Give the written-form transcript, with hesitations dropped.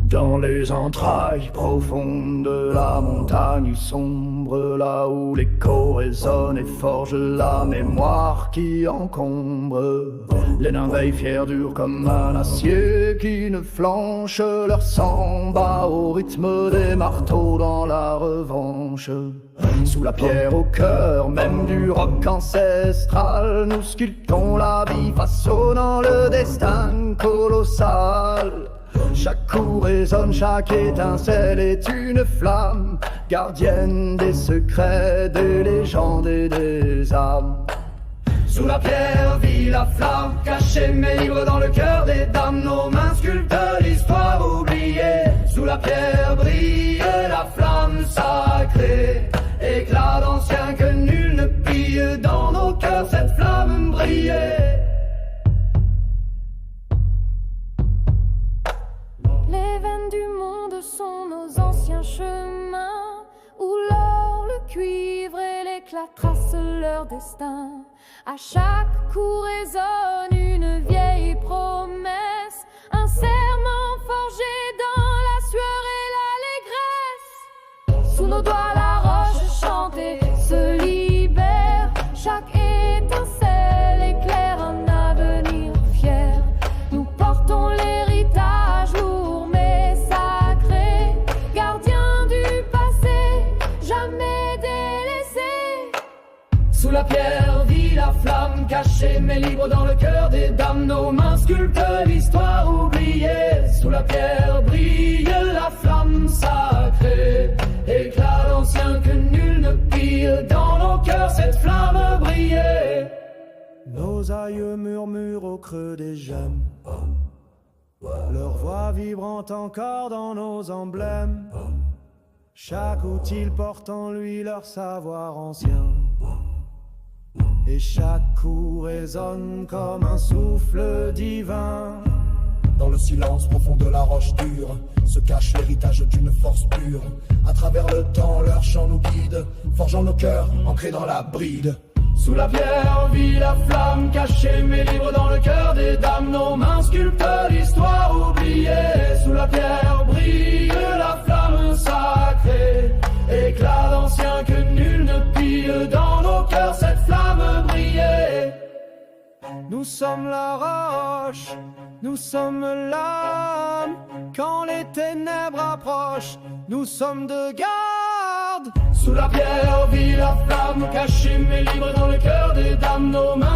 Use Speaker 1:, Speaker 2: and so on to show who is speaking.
Speaker 1: Dans les entrailles profondes de la montagne sombre, là où l'écho résonne et forge la mémoire qui encombre, les nains veillent fiers durs comme un acier qui ne flanche, leur sang bat au rythme des marteaux dans la revanche. Sous la pierre au cœur même du roc ancestral, nous sculptons la vie façonnant le destin colossal. Chaque coup résonne, chaque étincelle est une flamme, gardienne des secrets, des légendes et des âmes. Sous la pierre vit la flamme, cachée mais libre dans le cœur des dames. Nos mains sculptent l'histoire oubliée. Sous la pierre brille la flamme sacrée, éclat d'ancien que nul ne pille. Dans nos cœurs cette flamme brillait.
Speaker 2: Les veines du monde sont nos anciens chemins, où l'or, le cuivre et l'éclat tracent leur destin. À chaque coup résonne une vieille promesse, un serment forgé dans la sueur et l'allégresse. Sous nos doigts la roche chantée se libère, chaque étincelle éclaire un avenir fier. Nous portons l'héritage lourd mais sacré, gardien du passé, jamais délaissé.
Speaker 1: Sous la pierre vit la flamme, cachée mais libre dans le cœur des dames. Nos mains sculptent l'histoire oubliée. Sous la pierre brille la flamme sacrée, éclat d'ancien que nul ne pille. Dans nos cœurs cette flamme brillait.
Speaker 3: Nos aïeux murmurent au creux des gemmes, leur voix vibrante encore dans nos emblèmes. Chaque outil porte en lui leur savoir ancien, et chaque coup résonne comme un souffle divin.
Speaker 4: Dans le silence profond de la roche dure se cache l'héritage d'une force pure. À travers le temps, leur chant nous guide, forgeant nos cœurs ancrés dans la bride.
Speaker 1: Sous la pierre vit la flamme, cachée mais libre dans le cœur des dames. Nos mains sculptent l'histoire oubliée. Sous la pierre brille la flamme sacrée, éclat d'ancien que nul ne pille. Dans nos cœurs cette flamme brillait.
Speaker 3: Nous sommes la roche, nous sommes l'âme. Quand les ténèbres approchent, nous sommes de garde.
Speaker 1: Sous la pierre vit la flamme, cachée mais libre dans le cœur des dames. Nos mains